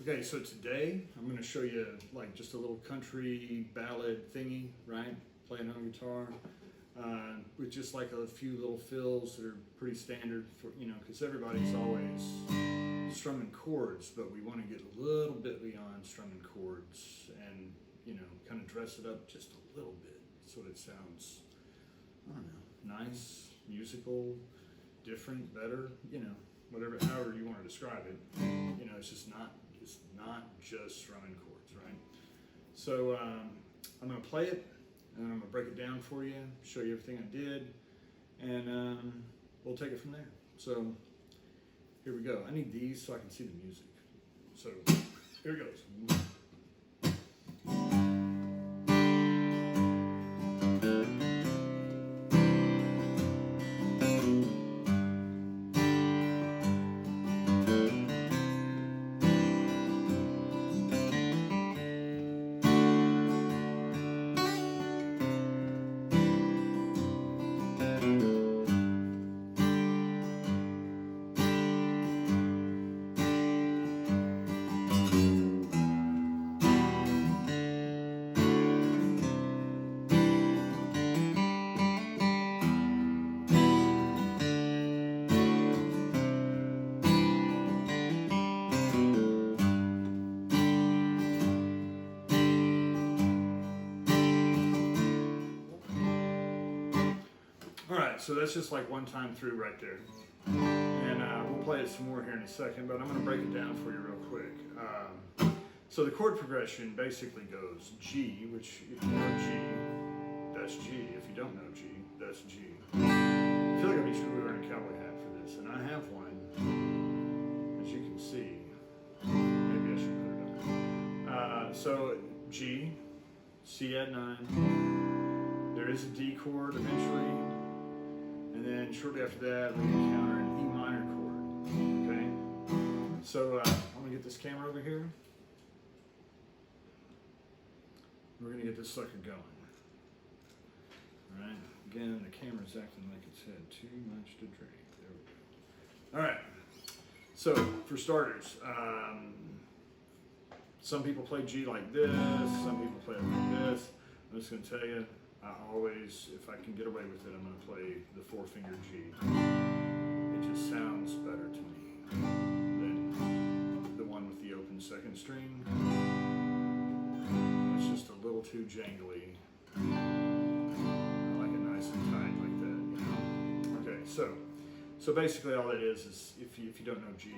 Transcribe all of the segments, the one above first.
Okay, so today I'm going to show you like just a little country ballad thingy, right? Playing on guitar with just like a few little fills that are pretty standard for, because everybody's always strumming chords, but we want to get a little bit beyond strumming chords and, kind of dress it up just a little bit so that it sounds, I don't know, nice, musical, different, better, whatever, however you want to describe it. It's not just strumming chords, right? So I'm going to play it, and I'm going to break it down for you, show you everything I did, and we'll take it from there. So here we go. I need these so I can see the music. So here it goes. Alright, so that's just like one time through right there. And we'll play it some more here in a second, but I'm going to break it down for you real quick. So the chord progression basically goes G, which if you know G, that's G. If you don't know G, that's G. I feel like I should be wearing a cowboy hat for this, and I have one, as you can see. Maybe I should put it on. So G, C add 9, there is a D chord eventually, and then shortly after that we encounter an E minor chord, okay? So I'm going to get this camera over here. We're going to get this sucker going. Alright, again, the camera's acting like it's had too much to drink. There we go. Alright, so for starters, some people play G like this, some people play it like this. I'm just going to tell you, I always, if I can get away with it, I'm going to play the 4-finger G. It just sounds better to me than the one with the open second string. It's just a little too jangly. I like it nice and tight like that, Okay, so basically all it is if you don't know G,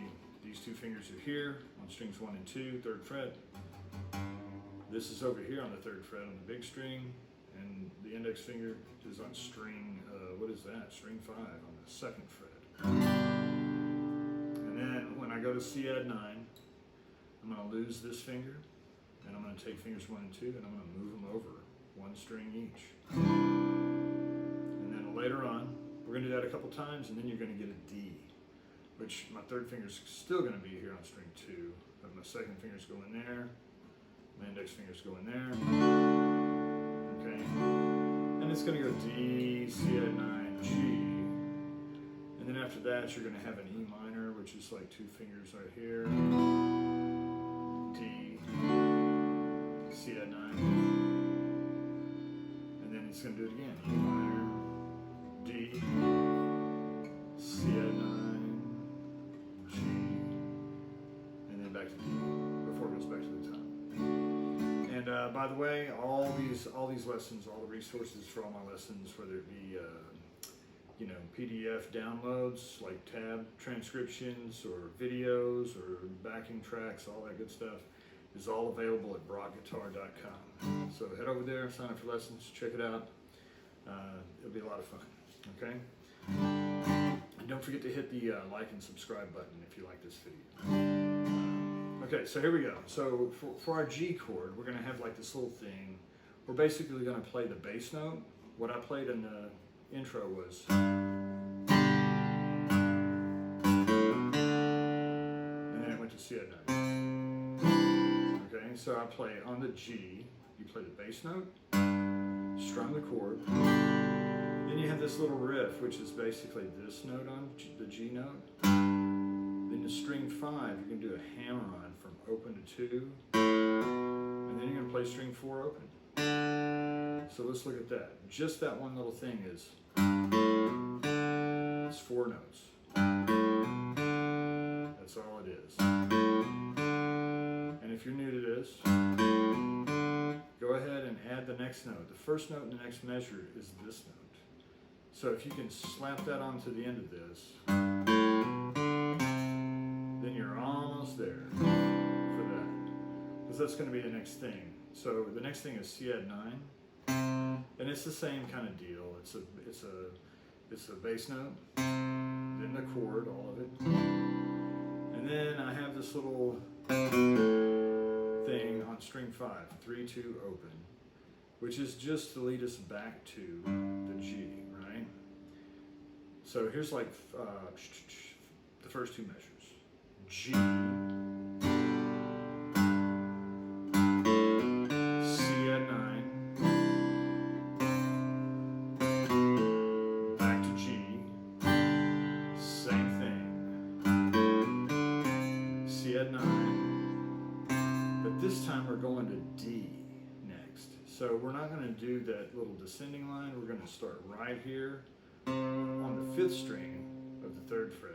these 2 fingers are here on strings 1 and 2, 3rd fret. This is over here on the 3rd fret on the big string, and the index finger is on string, what is that? String 5 on the 2nd fret. And then when I go to C add 9, I'm going to lose this finger, and I'm going to take fingers 1 and 2, and I'm going to move them over 1 string each. And then later on, we're going to do that a couple times, and then you're going to get a D, which my 3rd finger is still going to be here on string 2, but my 2nd finger's go in there, my index fingers go in there, okay? And it's going to go D, C add 9, G, and then after that you're going to have an E minor, which is like 2 fingers right here, D, C add 9, and then it's going to do it again, E minor, D, C add 9, G, and then back to D before it goes back to the top. And by the way, all these lessons, all the resources for all my lessons, whether it be PDF downloads like tab transcriptions or videos or backing tracks, all that good stuff, is all available at Brockguitar.com. So head over there, sign up for lessons, check it out. It'll be a lot of fun. Okay. And don't forget to hit the like and subscribe button if you like this video. Okay, so here we go. So for our G chord, we're going to have like this little thing. We're basically going to play the bass note. What I played in the intro was, and then it went to C add 9. Okay, so I play on the G, you play the bass note, strum the chord, then you have this little riff, which is basically this note on the G note. Then the string 5, you're going to do a hammer on from open to 2, and then you're going to play string 4 open. So let's look at that. Just that one little thing is it's 4 notes. That's all it is. And if you're new to this, go ahead and add the next note. The first note in the next measure is this note. So if you can slap that onto the end of this, then you're almost there for that. Because that's going to be the next thing. So the next thing is C add 9. And it's the same kind of deal. It's a bass note, then the chord, all of it. And then I have this little thing on string 5, 3, 2, open, which is just to lead us back to the G, right? So here's like the first 2 measures. G, C add 9, back to G, same thing, C add 9, but this time we're going to D next. So we're not going to do that little descending line. We're going to start right here on the 5th string of the 3rd fret.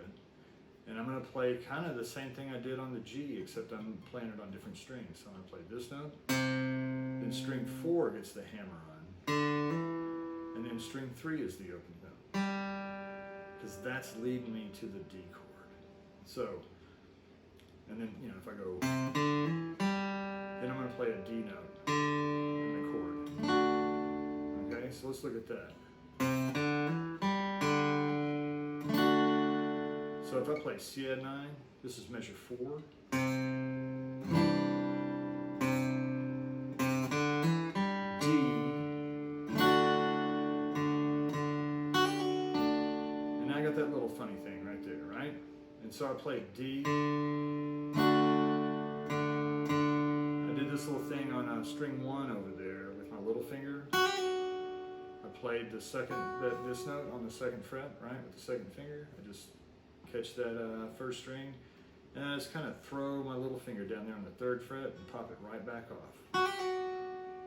And I'm going to play kind of the same thing I did on the G, except I'm playing it on different strings. So I'm going to play this note, then string 4 gets the hammer on, and then string 3 is the open note, because that's leading me to the D chord. So, and then, you know, if I go, then I'm going to play a D note in the chord. Okay, so let's look at that. So if I play C add 9, this is measure 4. D. And now I got that little funny thing right there, right? And so I played D. I did this little thing on string 1 over there with my little finger. I played the this note on the 2nd fret, right, with the 2nd finger. I just catch that 1st string, and I just kind of throw my little finger down there on the 3rd fret and pop it right back off.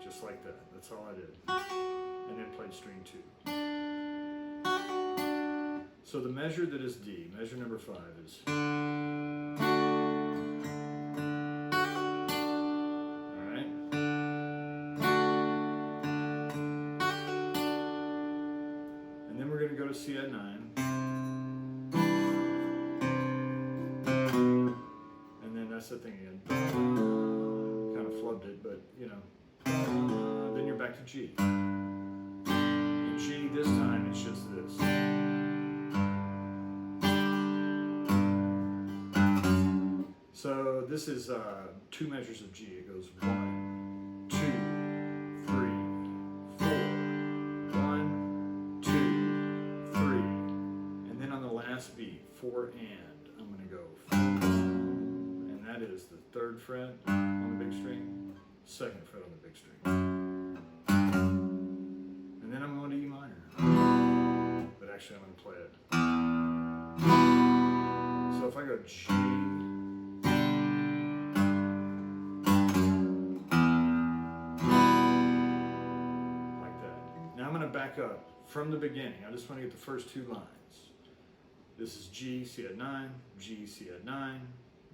Just like that. That's all I did. And then played string 2. So the measure that is D, measure number 5, is. Alright. And then we're going to go to C add 9. That's the thing again. Kind of flubbed it, but you know. Then you're back to G. And G this time it's just this. So this is 2 measures of G. It goes 1, 2, 3, 4. 1, 2, 3. And then on the last beat, 4 and I'm going to go 4. That is the 3rd fret on the big string, 2nd fret on the big string. And then I'm going to E minor. But actually I'm going to play it. So if I go G, like that. Now I'm going to back up from the beginning. I just want to get the first 2 lines. This is G, C add 9, G, C add 9,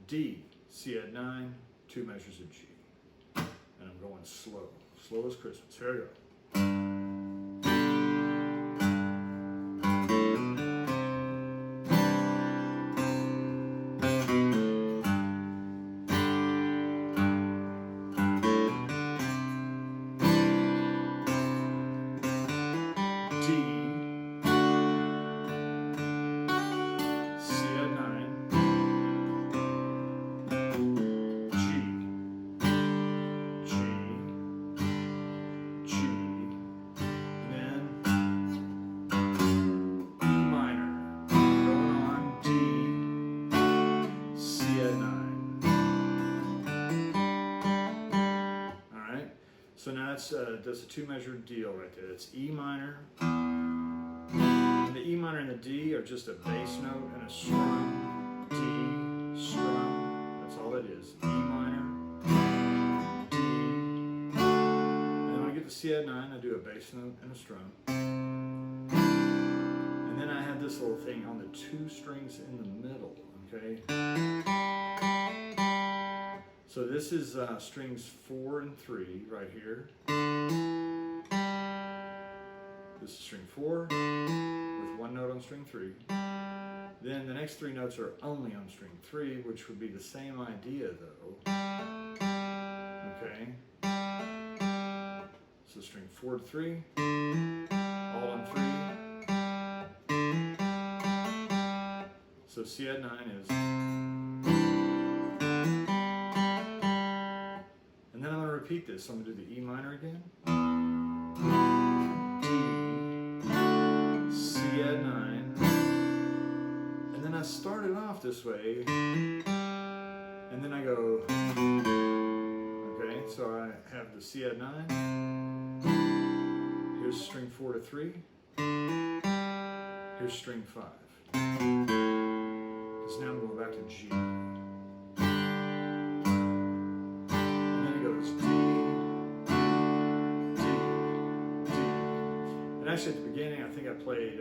D, C add 9, 2 measures of G. And I'm going slow. Slow as Christmas. Here I go. So now that's a 2-measure deal right there. It's E minor. And the E minor and the D are just a bass note and a strum. D, strum. That's all ballad is E minor, D, and then when I get to C add 9, I do a bass note and a strum. And then I have this little thing on the 2 strings in the middle, okay? So this is strings 4 and 3 right here. This is string 4 with 1 note on string 3. Then the next 3 notes are only on string 3, which would be the same idea though. Okay. So string 4 to 3, all on 3. So C add 9 is. And then I'm going to repeat this. So I'm going to do the E minor again. D, C add 9. And then I start it off this way. And then I go. Okay, so I have the C add 9. Here's string 4 to 3. Here's string 5. Because now I'm going back to G. And then it goes D, D, D. And actually at the beginning, I think I played a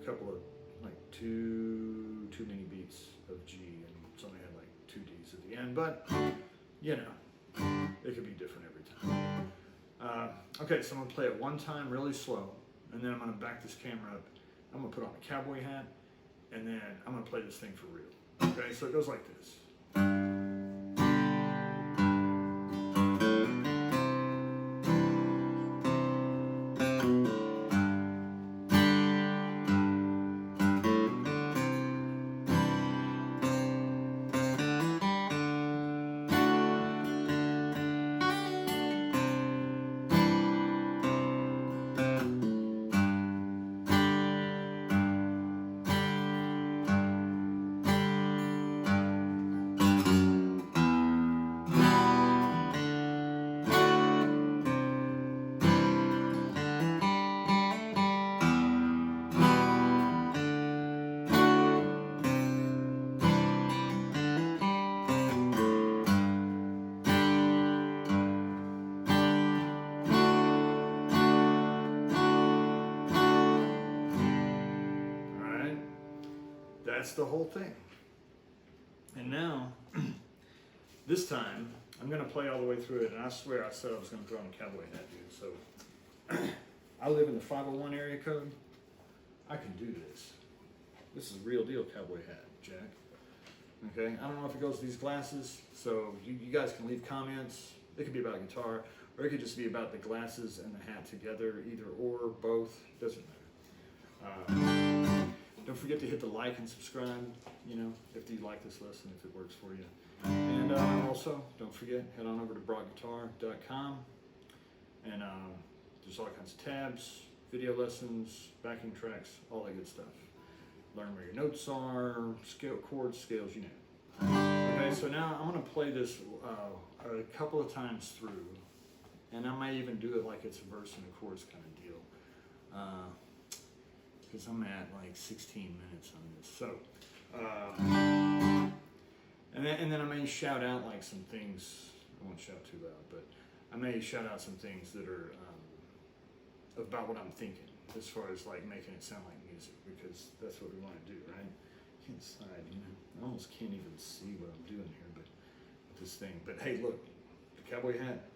couple of like too many beats of G, and it's only had like 2 Ds at the end, but you know, it could be different every time. Okay, so I'm gonna play it one time really slow, and then I'm gonna back this camera up. I'm gonna put on a cowboy hat, and then I'm gonna play this thing for real. Okay, so it goes like this. That's the whole thing. And now, this time, I'm going to play all the way through it, and I swear I said I was going to throw on a cowboy hat, dude. So, I live in the 501 area code. I can do this. This is a real deal cowboy hat, Jack. Okay, I don't know if it goes with these glasses, so you guys can leave comments. It could be about a guitar, or it could just be about the glasses and the hat together, either or, both, doesn't matter. Don't forget to hit the like and subscribe, you know, if you like this lesson, if it works for you. And also, don't forget, head on over to Brockguitar.com, and there's all kinds of tabs, video lessons, backing tracks, all that good stuff. Learn where your notes are, chords, scales, you know. Okay, so now I'm going to play this a couple of times through, and I might even do it like it's a verse and a chorus kind of deal. Because I'm at like 16 minutes on this. So, and then I may shout out like some things. I won't shout too loud, but I may shout out some things that are about what I'm thinking, as far as like making it sound like music, because that's what we want to do, right? Inside, you know, I almost can't even see what I'm doing here, but with this thing. But hey, look, the cowboy hat,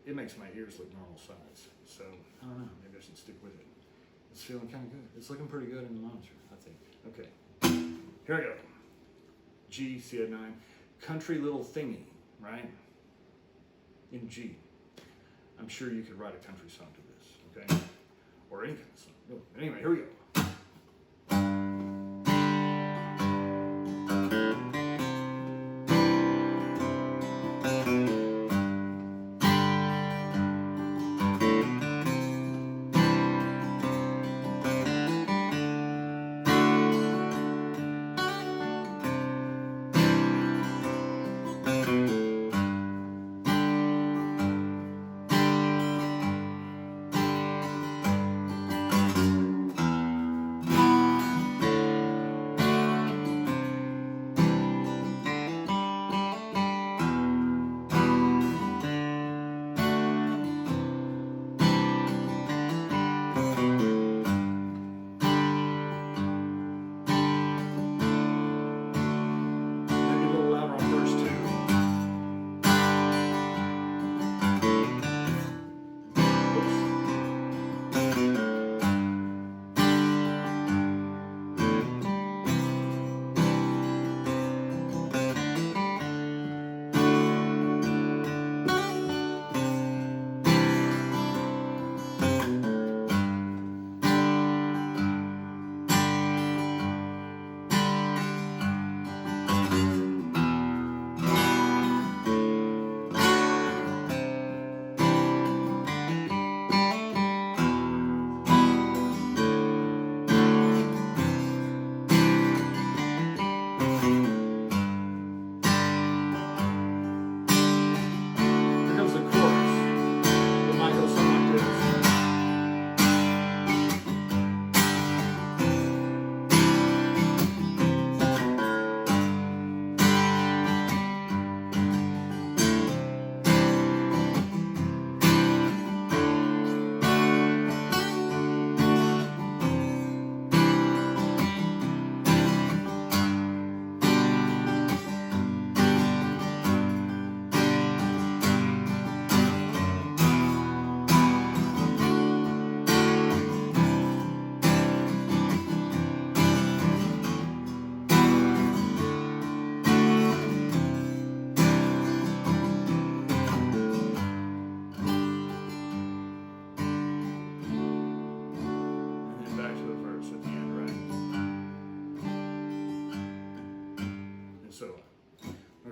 it makes my ears look normal size. So I don't know, maybe I should stick with it. It's feeling kind of good. It's looking pretty good in the monitor, I think. Okay, here I go. G, C add 9, country little thingy, right? In G. I'm sure you could write a country song to this, okay? Or any kind of song. Anyway, here we go.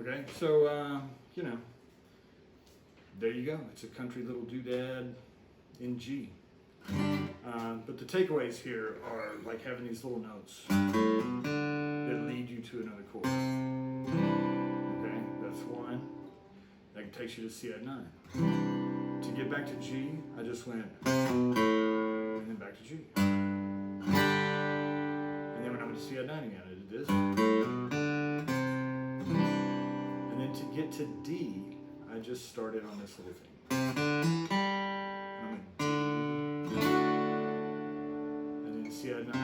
Okay, so, you know, there you go. It's a country little doodad in G. But the takeaways here are like having these little notes that lead you to another chord. Okay, that's one. That takes you to C add 9. To get back to G, I just went and then back to G. And then when I went to C add 9 again, I did this. And then to get to D, I just started on this little thing. I went D, and then C add 9,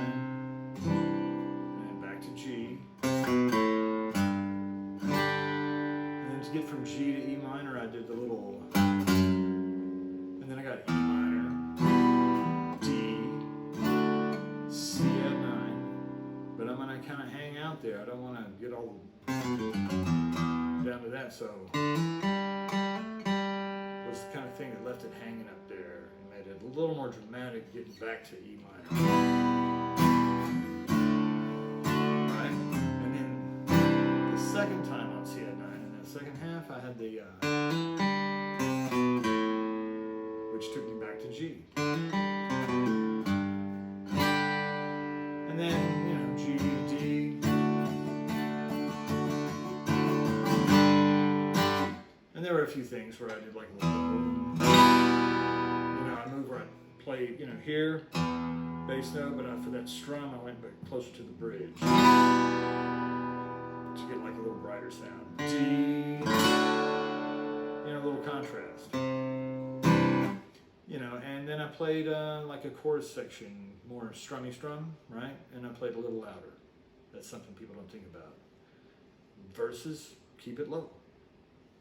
and then back to G. And then to get from G to E minor, I did the little, and then I got E minor, D, C add 9, but I'm gonna kind of hang out there. I don't want to get all down to that, so was the kind of thing that left it hanging up there and made it a little more dramatic getting back to E minor. Right? And then the second time on C add 9, in that second half, I had the, which took me back to G. And then, you know, G, D. And there were a few things where I did like a little, you know, I moved where I played, you know, here, bass note, but for that strum, I went back closer to the bridge to get like a little brighter sound. D, you know, a little contrast. You know, and then I played like a chorus section, more strummy strum, right? And I played a little louder. That's something people don't think about. Verses, keep it low.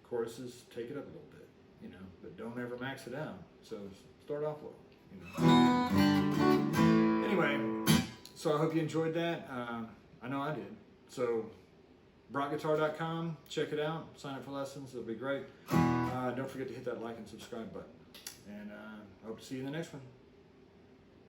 Choruses, take it up a little bit, you know, but don't ever max it out. So start off low, you know. Anyway, so I hope you enjoyed that. I know I did. So Brockguitar.com, check it out. Sign up for lessons. It'll be great. Don't forget to hit that like and subscribe button. And I hope to see you in the next one.